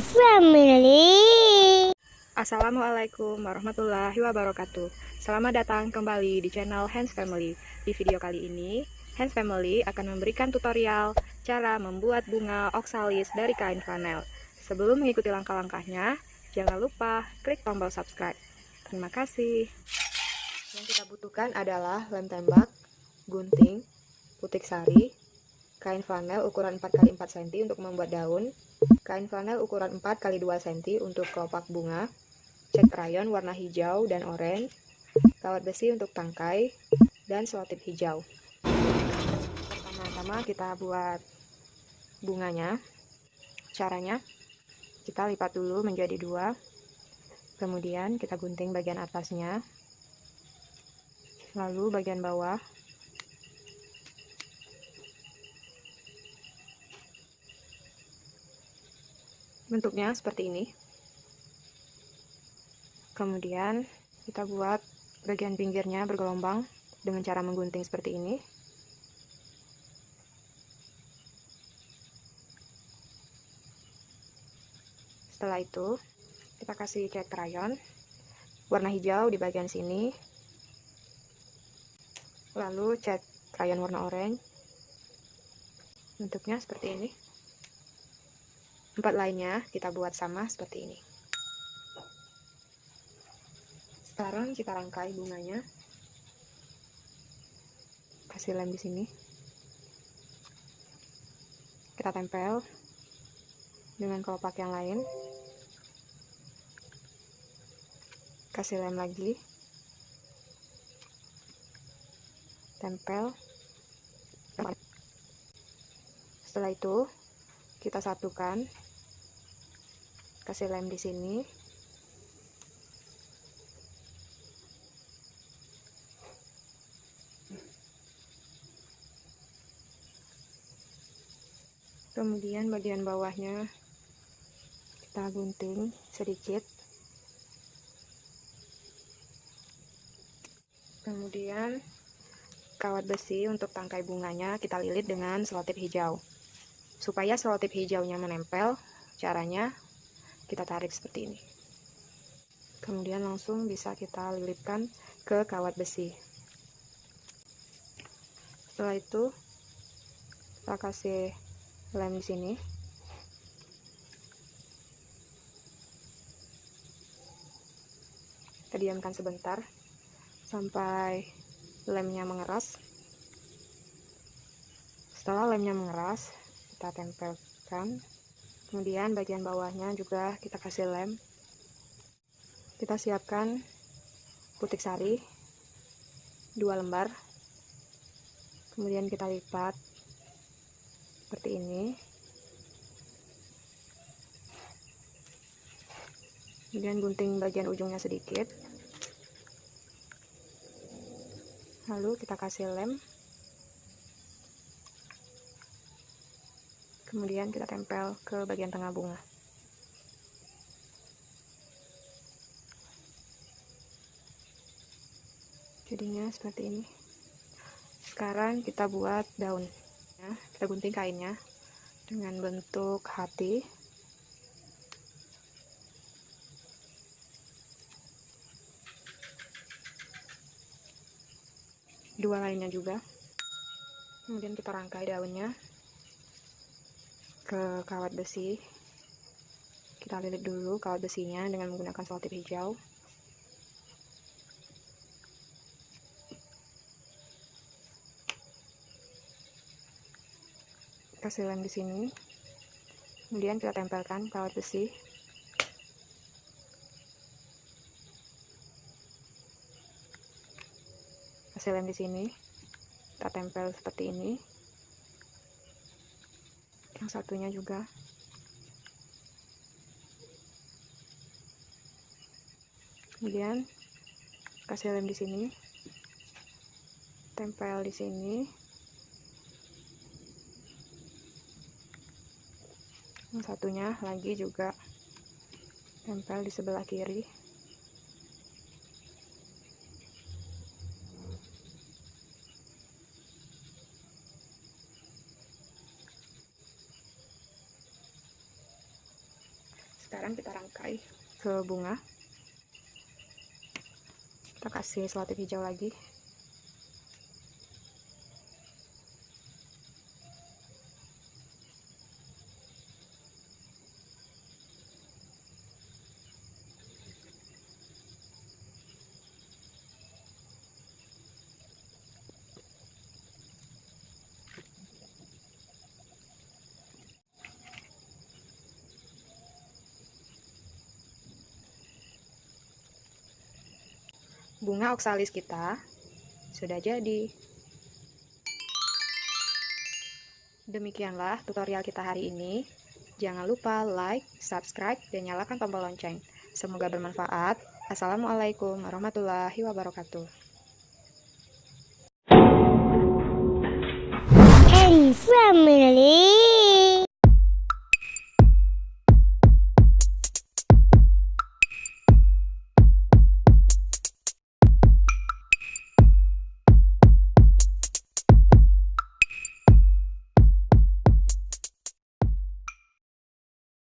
Hands Family. Assalamualaikum warahmatullahi wabarakatuh. Selamat datang kembali di channel Hands Family. Di video kali ini, Hands Family akan memberikan tutorial cara membuat bunga oksalis dari kain flanel. Sebelum mengikuti langkah-langkahnya, jangan lupa klik tombol subscribe. Terima kasih. Yang kita butuhkan adalah lem tembak, gunting, putik sari, kain flanel ukuran 4x4 cm untuk membuat daun, kain flanel ukuran 4x2 cm untuk kelopak bunga, cat krayon warna hijau dan oranye, kawat besi untuk tangkai, dan selotip hijau. Pertama-tama kita buat bunganya. Caranya, kita lipat dulu menjadi 2, kemudian kita gunting bagian atasnya, lalu bagian bawah. Bentuknya seperti ini. Kemudian kita buat bagian pinggirnya bergelombang dengan cara menggunting seperti ini. Setelah itu kita kasih cat krayon warna hijau di bagian sini, lalu cat krayon warna oranye. Bentuknya seperti ini. 4 lainnya kita buat sama seperti ini. Sekarang kita rangkai bunganya. Kasih lem di sini. Kita tempel dengan kelopak yang lain. Kasih lem lagi. Tempel. Setelah itu kita satukan. Kasih lem di sini. Kemudian bagian bawahnya kita gunting sedikit. Kemudian kawat besi untuk tangkai bunganya kita lilit dengan selotip hijau. Supaya selotip hijaunya menempel, caranya kita tarik seperti ini. Kemudian langsung bisa kita lilitkan ke kawat besi. Setelah itu kita kasih lem di sini. Kita diamkan sebentar sampai lemnya mengeras. Setelah lemnya mengeras, kita tempelkan. Kemudian bagian bawahnya juga kita kasih lem. Kita siapkan putik sari 2 lembar. Kemudian kita lipat seperti ini. Kemudian gunting bagian ujungnya sedikit. Lalu kita kasih lem. Kemudian kita tempel ke bagian tengah bunga. Jadinya seperti ini. Sekarang kita buat daun. Kita gunting kainnya dengan bentuk hati. Dua lainnya juga. Kemudian kita rangkai daunnya ke kawat besi. Kita lilit dulu kawat besinya dengan menggunakan selotip hijau. Kasih lem di sini. Kemudian kita tempelkan kawat besi. Kasih lem di sini. Kita tempel seperti ini. Yang satunya juga. Kemudian kasih lem di sini. Tempel di sini. Yang satunya lagi juga tempel di sebelah kiri. Sekarang kita rangkai ke bunga. Kita kasih selotip hijau lagi. Bunga oksalis kita sudah jadi. Demikianlah tutorial kita hari ini. Jangan lupa like, subscribe, dan nyalakan tombol lonceng. Semoga bermanfaat. Assalamualaikum warahmatullahi wabarakatuh. And family.